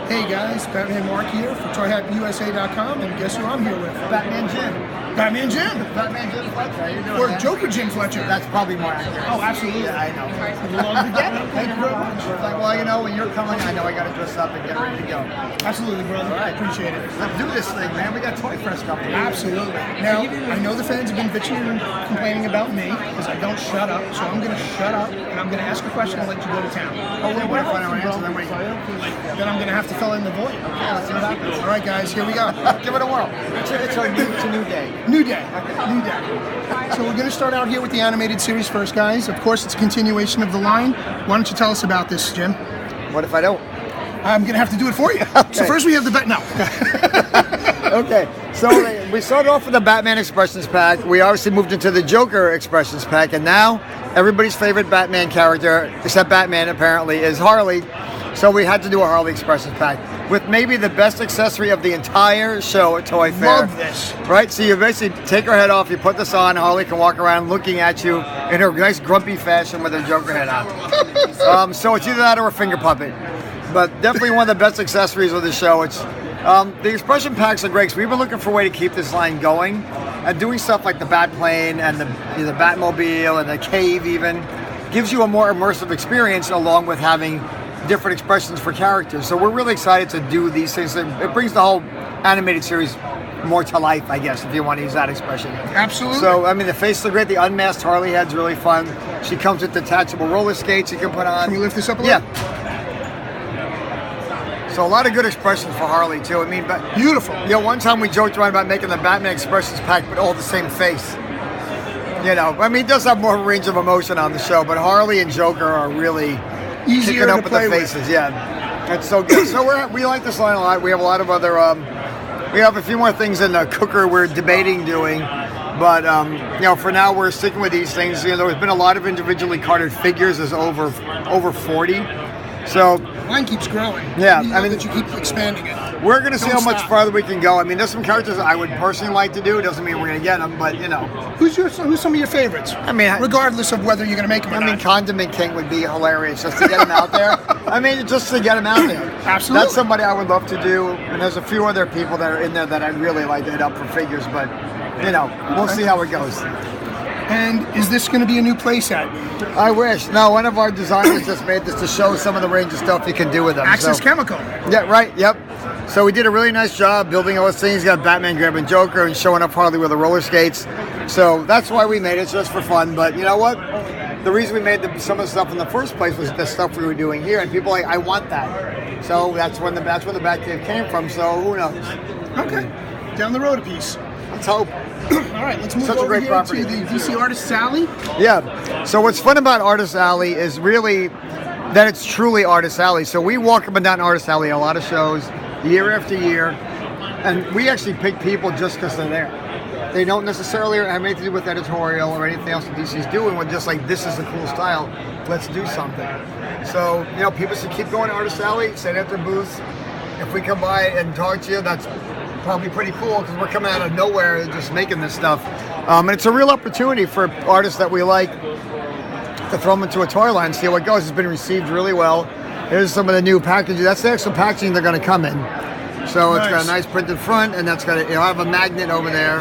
Hey guys, Batman Mark here for ToyHappyUSA.com, and guess who I'm here with? Batman Jim. Batman Jim. Batman Jim Fletcher. How you doing, Or man? Joker Jim Fletcher. That's probably more accurate. Oh, absolutely. Yeah, I know. We love together. Thank you very much. It's like, well, you know, when you're coming, I know I got to dress up and get ready to go. Absolutely, brother. All right. Appreciate it. Let's do this thing, man. We got Toy Fresh coming. Absolutely. Now, I know the fans have been bitching and complaining about me because I don't shut up, so I'm going to shut up and I'm going to ask a question and let you go to town. Oh, wait, what if I don't answer? Then I'm going to have to fill in the void. Okay, let's see what happens. All right, guys, here we go. Give it a whirl. It's a new day. New day. New day. So we're going to start out here with the animated series first, guys. Of course, it's a continuation of the line. Why don't you tell us about this, Jim? What if I don't? I'm going to have to do it for you. Okay. So first we have the no. Okay, so we started off with the Batman Expressions Pack. We obviously moved into the Joker Expressions Pack, and now everybody's favorite Batman character, except Batman apparently, is Harley. So we had to do a Harley Expressions Pack with maybe the best accessory of the entire show at Toy Fair. Love this. Right, so you basically take her head off, you put this on, Harley can walk around looking at you in her nice grumpy fashion with her Joker head on. So it's either that or a finger puppet. But definitely one of the best accessories of the show. It's the expression packs are great because we've been looking for a way to keep this line going, and doing stuff like the Bat Plane and the Batmobile and the cave even gives you a more immersive experience, along with having different expressions for characters. So we're really excited to do these things. It brings the whole animated series more to life, I guess, if you want to use that expression. Absolutely. So, I mean, the faces are great. The unmasked Harley head's really fun. She comes with detachable roller skates you can put on. Can we lift this up a little? Yeah. So a lot of good expressions for Harley too. I mean, but Beautiful. You know, one time we joked around about making the Batman Expressions Pack, but all the same face. You know, I mean, he does have more range of emotion on the show, but Harley and Joker are really Easier kicking up to with play the faces. Yeah, it's so good. So we like this line a lot. We have a lot of other. We have a few more things in the cooker we're debating doing, but you know, for now we're sticking with these things. You know, there's been a lot of individually carded figures. There's over 40. So Line keeps growing. Yeah, I mean that you keep expanding it. we're going to see Don't how much stop. farther we can go. I mean, there's some characters I would personally like to do. It doesn't mean we're going to get them, but you know. Who's some of your favorites? I mean, regardless of whether you're going to make them or I mean, not. Condiment King would be hilarious just to get him out there. I mean, just to get him out there. Absolutely. That's somebody I would love to do. And there's a few other people that are in there that I'd really like to hit up for figures, but you know, we'll see how it goes. And is this going to be a new playset? I wish. No, one of our designers just made this to show some of the range of stuff you can do with them. Access So- Chemical. Yeah, right, yep. So we did a really nice job building all those things. He's got Batman grabbing Joker and showing up Harley with the roller skates. So that's why we made it, just for fun. But you know what? The reason we made some of the stuff in the first place was the stuff we were doing here, and people are like, I want that. So that's where the Batcave came from. So who knows? Okay. Down the road a piece. Let's hope. All right, let's move Such a over great here property. to the DC Artists Alley. Yeah. So what's fun about Artist Alley is really that it's truly Artist Alley. So we walk up and down Artist Alley at a lot of shows, year after year, and we actually pick people just because they're there. They don't necessarily have anything to do with editorial or anything else that DC's doing. We're just like, this is a cool style. Let's do something. So, you know, people should keep going to Artist Alley, sit at their booths. If we come by and talk to you, that's probably pretty cool because we're coming out of nowhere and just making this stuff. And it's a real opportunity for artists that we like to throw them into a toy line and see how it goes. It's been received really well. Here's some of the new packaging. That's the actual packaging they're going to come in. So it's got a nice printed front, and that's got it'll have a magnet over there.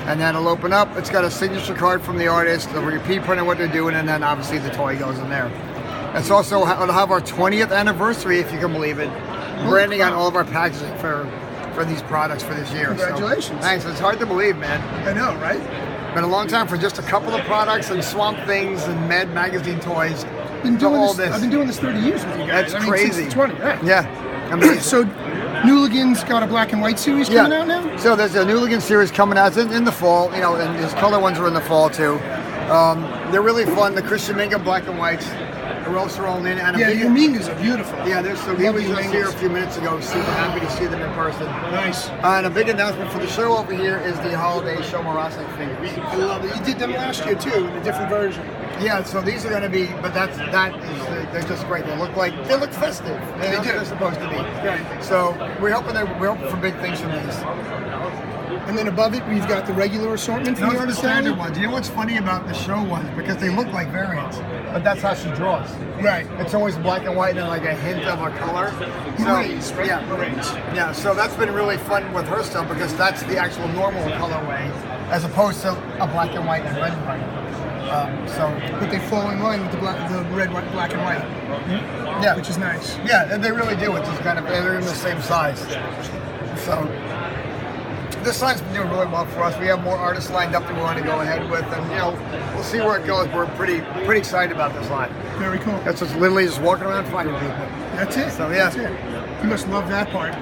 And then it'll open up. It's got a signature card from the artist, the repeat print of what they're doing, and then obviously the toy goes in there. It's also it'll have our 20th anniversary, if you can believe it. Branding on all of our packaging for these products for this year. Congratulations. So, thanks. It's hard to believe, man. I know, right? Been a long time for just a couple of products and Swamp Things and Mad Magazine toys. Been to doing all this. I've been doing this 30 years with you guys. That's I mean, crazy. Since the 20, right? Yeah. Amazing. So, Newligan's got a black and white series coming out now? So there's a Newligan series coming out in the fall, you know, and his color ones are in the fall too. They're really fun. The Christian Minga black and whites are also rolling in. And Yeah, your Mingas are beautiful. Yeah, he was just here a few minutes ago. Super happy to see them in person. Nice. And a big announcement for the show over here is the holiday Show Marasek figures. I love it. You did them last year too, in a different version. Yeah, so these are going to be, but they're just great. They look festive. They do. They're supposed to be. Right. So we're hoping for big things from these. And then above it, we've got the regular assortment from Those the are the artist standard alley. ones. You know what's funny about the show ones? Because they look like variants, but that's how she draws. Right. It's always black and white and then like a hint of a color. Berets, right? Yeah, Berets. Yeah, so that's been really fun with her stuff because that's the actual normal colorway as opposed to a black and white and red and white. But they fall in line with the red, white, black, and white. Yeah, Which is nice. Yeah, and they really do. It's just kind of, they're in the same size. So this line's been doing really well for us. We have more artists lined up that we want to go ahead with, and we'll see where it goes. We're pretty excited about this line. Very cool. That's just literally just walking around finding people. That's it. So yeah, That's it. You must love that part.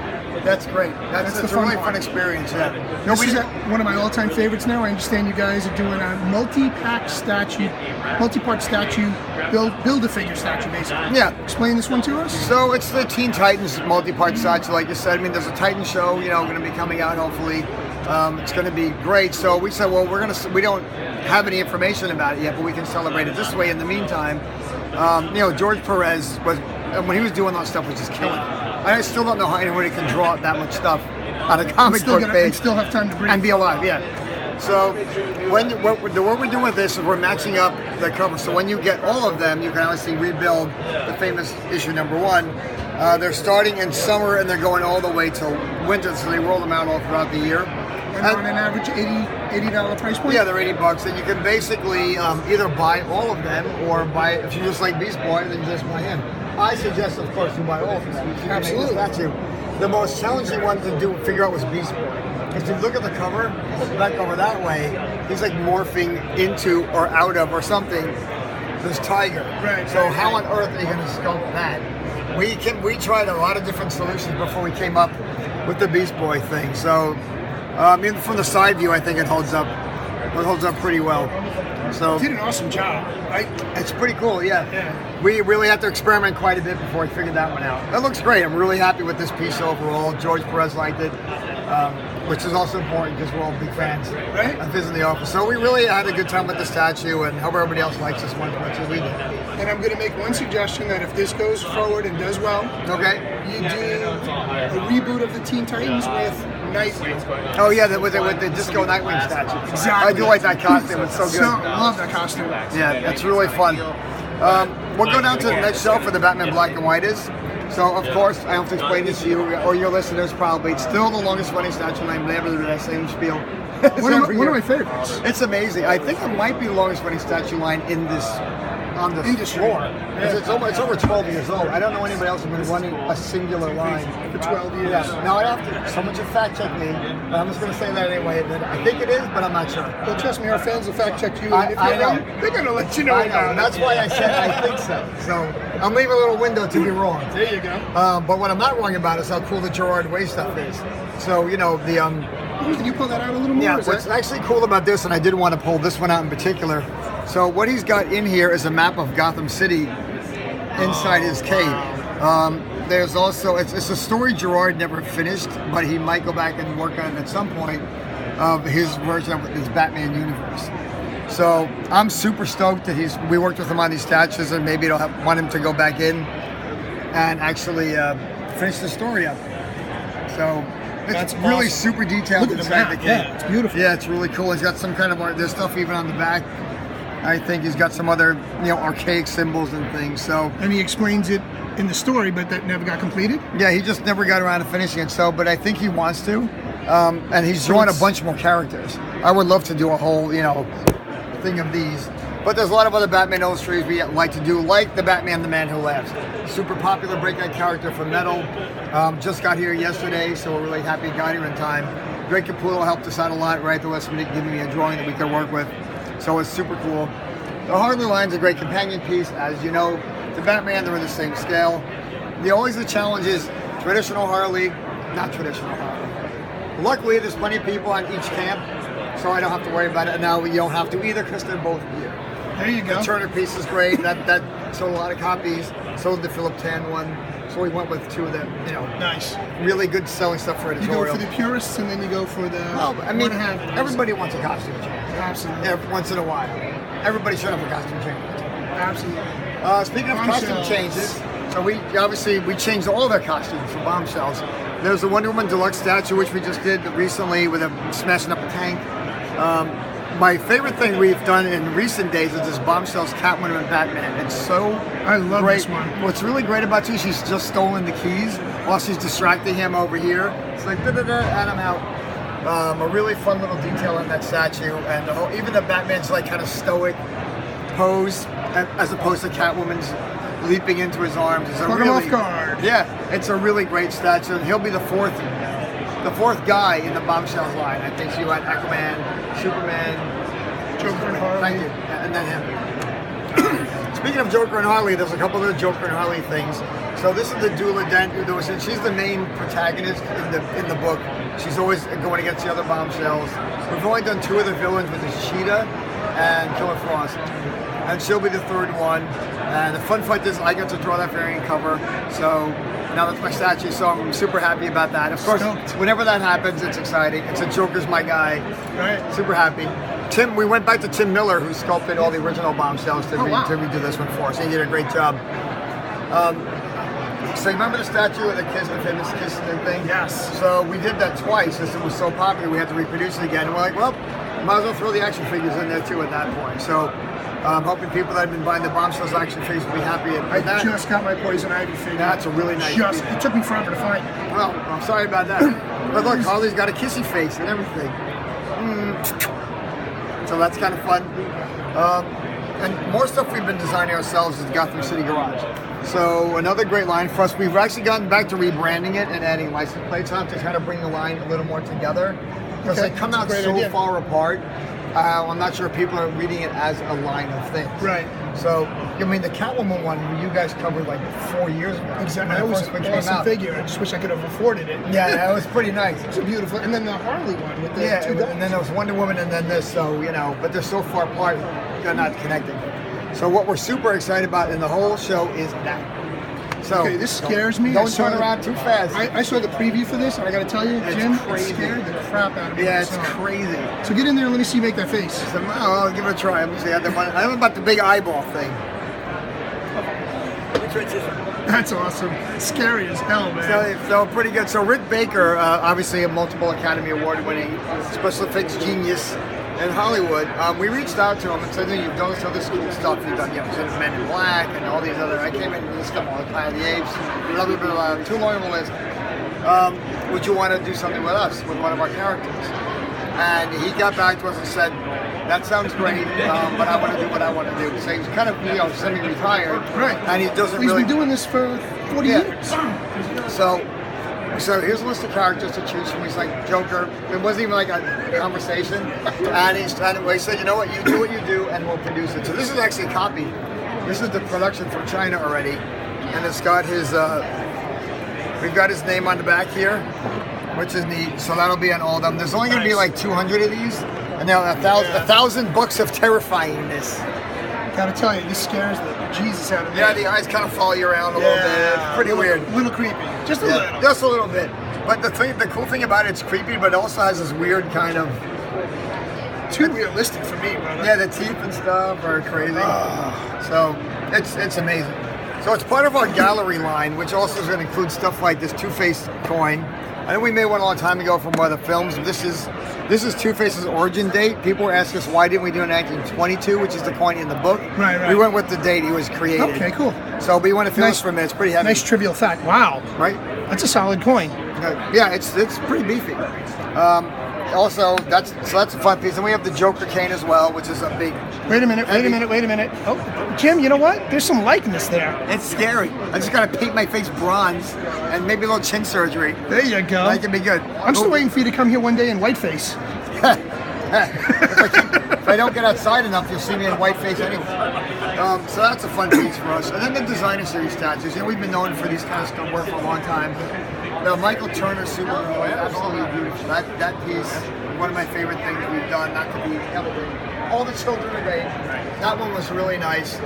that's great. That's the a really fun fun part. experience. Yeah. This is one of my all-time favorites now. I understand you guys are doing a multi-part statue, build-a-figure statue, basically. Yeah. Explain this one to us. So it's the Teen Titans multi-part statue, like you said. I mean, there's a Titan show, going to be coming out hopefully. It's going to be great. So we said, well, we don't have any information about it yet, but we can celebrate it this way. In the meantime, George Perez when he was doing that stuff was just killing it. I still don't know how anybody can draw that much stuff on a comic book page And still have time to breathe. and be alive. Yeah. So what we're doing with this is we're matching up the cover. So when you get all of them, you can obviously rebuild the famous issue #1. They're starting in summer and they're going all the way till winter, so they roll them out all throughout the year. And on an average $80 price point? Yeah, they're $80, and you can basically either buy all of them or buy, if you just like Beast Boy, then just buy him. I suggest, of course, you buy all of them. Absolutely. The most challenging one to figure out was Beast Boy. Because if you look at the cover, back over that way, he's like morphing into or out of or something this tiger. Right. So how on earth are you going to sculpt that? We tried a lot of different solutions before we came up with the Beast Boy thing. So even from the side view, I think it holds up. It holds up pretty well. So You did an awesome job, right? it's pretty cool, yeah. Yeah. We really had to experiment quite a bit before we figured that one out. It looks great. I'm really happy with this piece overall. George Perez liked it, which is also important because we're all big fans Right. of his in the office. So we really had a good time with the statue, and hope everybody else likes this one as much as we did. And I'm going to make one suggestion that if this goes forward and does well, Okay? you do a reboot of the Teen Titans with Nytf. Oh yeah, with the Disco Nightwing statue. Exactly. I do like that costume. It's so good. Love that costume. Yeah, it's really fun. We'll go down to the next shelf where the Batman Black and White is. So, of course, I have to explain this to you or your listeners probably. It's still the longest running statue line. They ever do that same spiel. One of my favorites. It's amazing. I think it might be the longest running statue line on this Industry. floor. Yeah. It's over 12 years old. I don't know anybody else who's been running a singular line For 12 years. Yeah. Now I have to. Someone should fact check me, but I'm just going to say that anyway. That I think it is, but I'm not sure. Well, trust me, our fans will fact check you. I And if you're know. wrong, they're going to let you know I know. about it. That's why I said I think so. So I'm leaving a little window to be wrong. There you go. But what I'm not wrong about is how cool the Gerard Way stuff is. So the Can you pull that out a little more? Yeah, Is what's that- actually cool about this, and I did want to pull this one out in particular. So what he's got in here is a map of Gotham City inside his cave. There's also, it's a story Gerard never finished, but he might go back and work on it at some point of his version of his Batman universe. So I'm super stoked that we worked with him on these statues, and maybe want him to go back in and actually finish the story up. So it's That's really awesome. super detailed Look at the inside the map. cave. Yeah, it's beautiful. Yeah, it's really cool. He's got some kind of art. There's stuff even on the back. I think he's got some other, archaic symbols and things. So And he explains it in the story, but that never got completed. yeah, he just never got around to finishing it. So, but I think he wants to, and he's drawn a bunch more characters. I would love to do a whole, thing of these. But there's a lot of other Batman illustrations we like to do, like the Batman, the Man Who Laughs. Super popular breakout character from Metal. Just got here yesterday, so we're really happy he got here in time. Greg Capullo helped us out a lot, right? The last minute, giving me a drawing that we could work with. So it's super cool. The Harley line's a great companion piece. As you know, the Batman, they're in the same scale. Always the challenge is traditional Harley, not traditional Harley. Luckily, there's plenty of people on each camp, so I don't have to worry about it. Now you don't have to either because they're both here. There you go. The Turner piece is great. That sold a lot of copies. So did the Philip Tan one. So we went with 2 of the, Nice. really good selling stuff for You editorial. go for the purists, and then you go for the. Well, I mean, 1.5. everybody wants a costume change. Absolutely. Yeah, once in a while. Everybody should have a costume change. Absolutely. Speaking of Bombshells. costume changes, so we changed all their costumes for bombshells. There's the Wonder Woman deluxe statue, which we just did recently with smashing up a tank. My favorite thing we've done in recent days is this bombshells Catwoman and Batman. It's so I love great. this one. What's really great about you, she's just stolen the keys while she's distracting him over here. It's like da-da-da, and I'm out. A really fun little detail in that statue, and even the Batman's like kind of stoic pose, as opposed to Catwoman's leaping into his arms. It's Caught him off guard. Yeah, it's a really great statue, and he'll be the fourth guy in the bombshells line. I think you had Aquaman, Superman, Joker and Harley. Thank you, and then him. Speaking of Joker and Harley, there's a couple other Joker and Harley things. So this is the Dula Dent. She's the main protagonist in the book. She's always going against the other bombshells. We've only done 2 of the villains, with the Cheetah and Killer Frost, and she'll be the 3rd one. And the fun fact is, I get to draw that variant cover. So now that's my statue. So I'm super happy about that. Of course, whenever that happens, it's exciting. It's a Joker's my guy. Right. Super happy. We went back to Tim Miller, who sculpted all the original bombshells to redo this one for us. He did a great job. So you remember the statue of the kiss, the famous kiss and thing? Yes. So we did that twice because it was so popular. We had to reproduce it again. And we're like, well, might as well throw the action figures in there too at that point. So I'm hoping people that have been buying the bombshells action figures will be happy with that. I just got my Poison Ivy figure. That's a really nice figure. It took me forever to find it. Well, I'm sorry about that. But look, Harley's got a kissy face and everything. So that's kind of fun. And more stuff we've been designing ourselves is Gotham City Garage. So another great line for us. We've actually gotten back to rebranding it and adding license plates on to kind of bring the line a little more together. Because they come out so far apart. I'm not sure if people are reading it as a line of things. Right. So, I mean, the Catwoman one, you guys covered like 4 years ago. Exactly. That was an awesome figure. I just wish I could have afforded it. Yeah, that was pretty nice. It's beautiful. And then the Harley one with the 2 guns. And then there was Wonder Woman and then this, so, but they're so far apart, they're not connected. So what we're super excited about in the whole show is that. So, okay, this scares me. Don't turn around too fast. I saw the preview for this, and I got to tell you, Jim, it scared the crap out of me. Yeah, it's crazy. So get in there and let me see you make that face. So, I'll give it a try. Let me see. I'm about the big eyeball thing. That's awesome. Scary as hell, man. So pretty good. So Rick Baker, obviously a multiple Academy Award-winning special effects genius in Hollywood. We reached out to him and said, you've done this other cool stuff. You've done, Men in Black and all these other. I came in and listed them all, Planet of the Apes, a little bit too long of a list. Would you want to do something with us, with one of our characters? And he got back to us and said, that sounds great, but I want to do what I want to do. So he's kind of, semi-retired. Right. And he doesn't He's been doing this for 40 years. So here's a list of characters to choose from. He's like, Joker. It wasn't even like a conversation. And he said, you know what, you do what you do and we'll produce it. So this is actually a copy. This is the production from China already. And it's got his, we've got his name on the back here, which is neat. So that'll be on all of them. There's only going to be like 200 of these. And now $1,000 bucks of terrifyingness. Gotta tell you, this scares the Jesus out of me. Yeah, the eyes kind of follow you around a little bit. It's pretty weird. A little creepy. Just a little. Just a little bit. But the cool thing about it's creepy, but it also has this weird kind of... Too realistic for me, brother. Yeah, the teeth and stuff are crazy. So it's amazing. So it's part of our gallery line, which also is going to include stuff like this Two-Face coin. I know we made one a long time ago from one of the films. This is Two-Face's origin date. People were asking us why didn't we do it in 1922, which is the coin in the book. Right. We went with the date he was created. Okay, cool. So we want to finish from it. It's pretty heavy. Nice trivial fact. Wow. Right? That's a solid coin. Yeah, it's pretty beefy. Also, that's a fun piece. And we have the Joker cane as well, which is a big... Wait a minute. Oh, Jim, you know what? There's some likeness there. It's scary. I just got to paint my face bronze and maybe a little chin surgery. There you go. That can be good. I'm still waiting for you to come here one day in whiteface. If I don't get outside enough, you'll see me in whiteface anyway. So that's a fun piece for us. And then the designer series statues. We've been known for these kind of stuff work for a long time. The Michael Turner Supergirl, absolutely beautiful. That piece, one of my favorite things we've done. Not to be all the children are great. That one was really nice.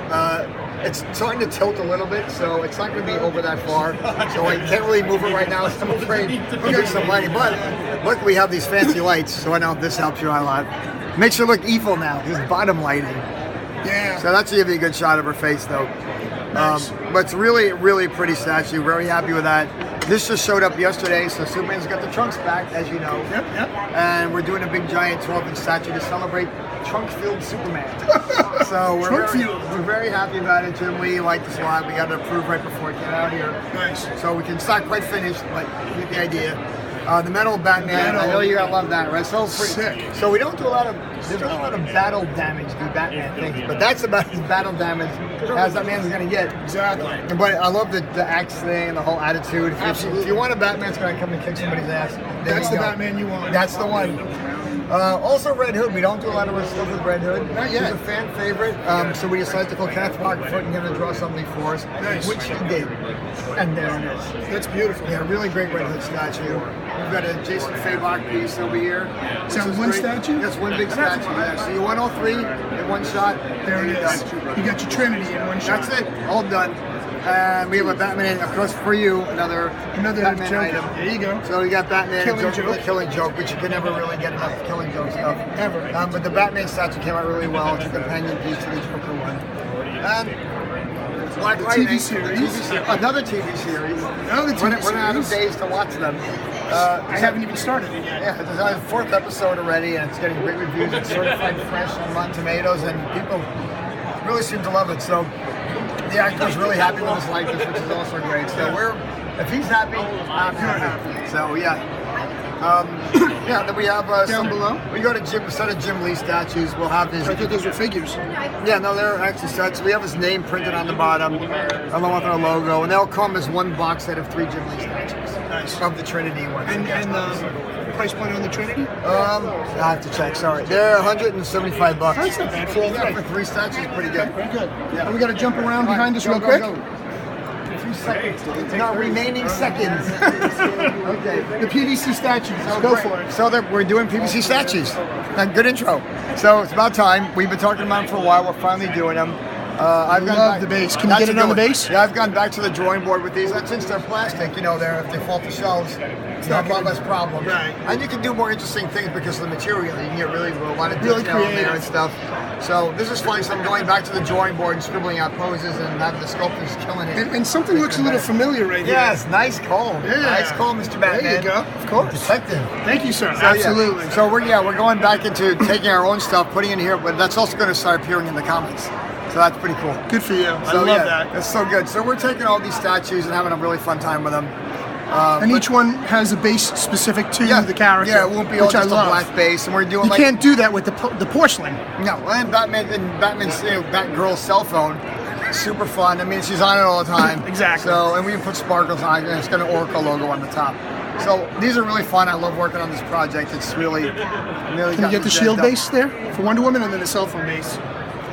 It's starting to tilt a little bit, so it's not going to be over that far. So I can't really move it right now. I'm afraid to do some lighting. But look, we have these fancy lights, so I know this helps you out a lot. Makes her look evil now. This bottom lighting. Yeah. So that's give you a good shot of her face, though. Nice. But it's really, really pretty statue. Very happy with that. This just showed up yesterday, so Superman's got the trunks back, as you know. Yep. And we're doing a big giant 12-inch statue to celebrate trunk-filled Superman. So we're very happy about it, Jim. We like this a lot. We got it approved right before it came out here. Nice. So we can, it's not quite finished, but you get the idea. The metal Batman, I know you're gonna love that, right? So sick. So we don't do there's not a lot of battle damage to Batman things, but that's about as battle damage as that man's gonna get. Exactly. But I love the axe thing and the whole attitude. Absolutely. If you want a Batman that's gonna come and kick somebody's ass, That's the Batman you want. That's the one. Also, Red Hood. We don't do a lot of our stuff with Red Hood. Not yet. He's a fan favorite, so we decided to call Kenneth Rockfoot and get him to draw something for us, Nice. which he did. And there it is. That's beautiful. Yeah, really great Red Hood statue. We've got a Jason Fabok piece over here. Is that one statue? That's one big statue. Yeah. So you want all three in one shot. There it is. You got your Trinity in one shot. That's it. All done. And we have a Batman, of course, for you, another Batman joke. item. There you go. So we got Batman Killing Joke. Killing Joke, which you can never really get enough Killing Joke stuff. Ever. But the Batman statue came out really well. It's a companion piece to the Joker one. And Black Lightning, TV series. Another TV series. Another TV series. We're out of days to watch them. I haven't even started it yet. Yeah, it's our 4th episode already, and it's getting great reviews. It's certified fresh on Rotten Tomatoes, and people really seem to love it. So the actor's really happy with his likeness, which is also great. So if he's happy, I'm happy. So yeah. Then we have Down below? We go to Jim, instead of Jim Lee statues, we'll have his. I thought those were figures. Yeah, no, they're actually sets. We have his name printed on the bottom, along with our logo, and they'll come as one box set of 3 Jim Lee statues. Nice. Of the Trinity ones. And the price point on the Trinity? I have to check. Sorry, they're $175. That's not bad for all Yeah, three. for 3 statues, pretty good. Very good. Yeah. And we got to jump around behind us real Go, quick. go. A few seconds. Not remaining seconds. Okay. The PVC statues. Go for it. So we're doing PVC statues. Good intro. So it's about time. We've been talking about them for a while. We're finally doing them. I've gone Love back, the base. Can you that's get it a on the good one. base? Yeah, I've gone back to the drawing board with these. And since they're plastic, if they fall to shelves, it's not a lot less problems. Right. And you can do more interesting things because of the material. You can get really a lot of Really detail in there creative. and stuff. So this is fun. So I'm going back to the drawing board and scribbling out poses and having the sculptors killing it. And something looks a little familiar right here. Yes, nice call. Yeah. Nice call, Mr. Batman. There you go. Of course. Detective. Thank you, sir. So, yeah. Absolutely. So we're going back into taking our own stuff, putting it in here, but that's also going to start appearing in the comics. So that's pretty cool. Good for you. I So, love that. That's so good. So we're taking all these statues and having a really fun time with them. And each one has a base specific to the character. Yeah, it won't be all which I just a love. black base, and we're doing You can't do that with the porcelain. No, and Batman's Batgirl's cell phone, super fun. I mean, she's on it all the time. Exactly. So, and we put sparkles on it, and it's got an Oracle logo on the top. So these are really fun. I love working on this project. It's really Can you get the shield base there for Wonder Woman, and then the cell phone base?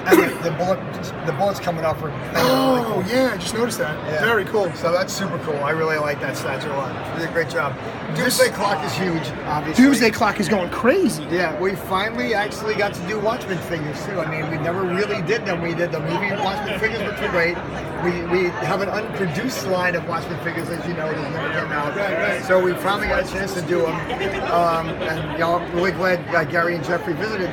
And the bullets coming off her. Oh, really cool. yeah, I just noticed that. Yeah. Very cool. So that's super cool. I really like that statue a lot. You did a great job. Doomsday Clock is huge, obviously. Doomsday Clock is going crazy. Yeah, we finally actually got to do Watchmen figures too. I mean, we never really did them. We did the movie Watchmen figures, which were great. We have an unproduced line of Watchmen figures, as you know, that never came out. Right. So we finally got a chance to do them. And I'm really glad Gary and Jeffrey visited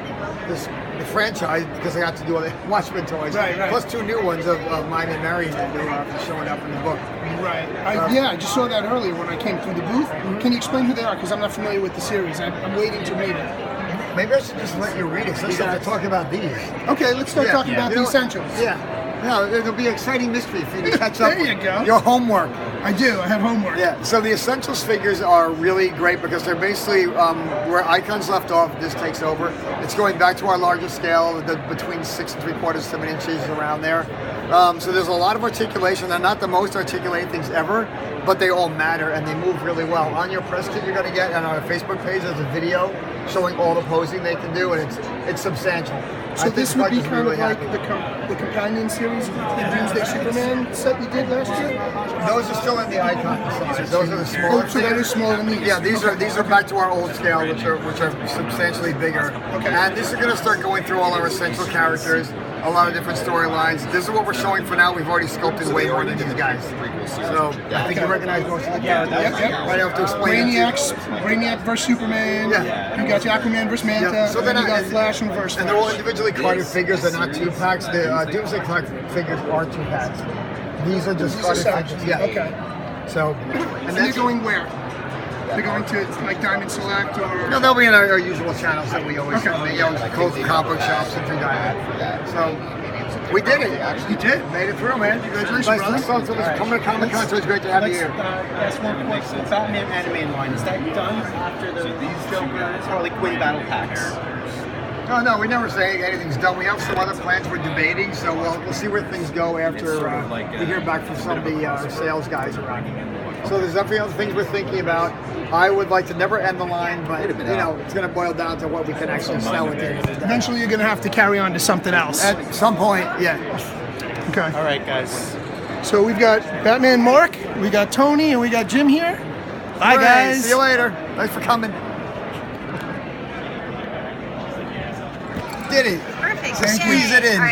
the franchise because I got to do all the Watchmen toys. Right. Plus 2 new ones of mine and Marion that are showing up in the book. Right. I just saw that earlier when I came through the booth. Can you explain who they are? Because I'm not familiar with the series. I'm waiting to read it. Maybe I should just let you read it. So let's start to talk about these. Okay, let's start talking about You the know what? essentials. Yeah. No, it'll be an exciting mystery for you to catch up There you with go. your homework. I do. I have homework. Yeah, so the Essentials figures are really great because they're basically where Icons left off, this takes over. It's going back to our larger scale, between 6 3/4 to 7 inches around there. So there's a lot of articulation. They're not the most articulated things ever, but they all matter and they move really well. On your press kit you're going to get, and on our Facebook page there's a video showing all the posing they can do, and it's substantial. So this would be kind of like the companion series of the Doomsday Superman set you did last year? Those are still in the Icon size. Those are the smaller. Oh, so that is smaller than these? Yeah, these are back to our old scale, which are substantially bigger. Okay. And this is going to start going through all our essential characters. a lot of different storylines. This is what we're showing for now. We've already sculpted way more than these guys. So I think you recognize most of the characters. Yep. Right, I have to explain Brainiac versus Superman. Yeah. You got Aquaman versus Manta. Yeah. So and then you got Flash and versus and they're all individually carded figures. They're not 2-packs. The Doomsday Clock figures are 2-packs. These are just carded figures. Yeah. Okay. So, And they're going where? They're going to like Diamond Select or? No, they'll be in our usual channels that we always Okay. close comic shops and things like that. So we did it. You did. Made it through, man. Congratulations, Nice brother. to see you. Coming to Comic Con, so it's great to have you here. Ask one question. The Batman anime line, is that done after these Joker's Harley Quinn battle packs? No, we never say anything's done. We have some other plans we're debating, so we'll see where things go after we hear back from some of the sales guys around here. So there's definitely other things we're thinking about. I would like to never end the line, but it's going to boil down to what we can actually sell at the end of the day. Eventually, you're going to have to carry on to something else. At some point, yeah. Okay. All right, guys. So we've got Batman Mark, we got Tony, and we got Jim here. Bye, All right, guys. see you later. Thanks for coming. Did it. Perfect. Squeeze it in. All right.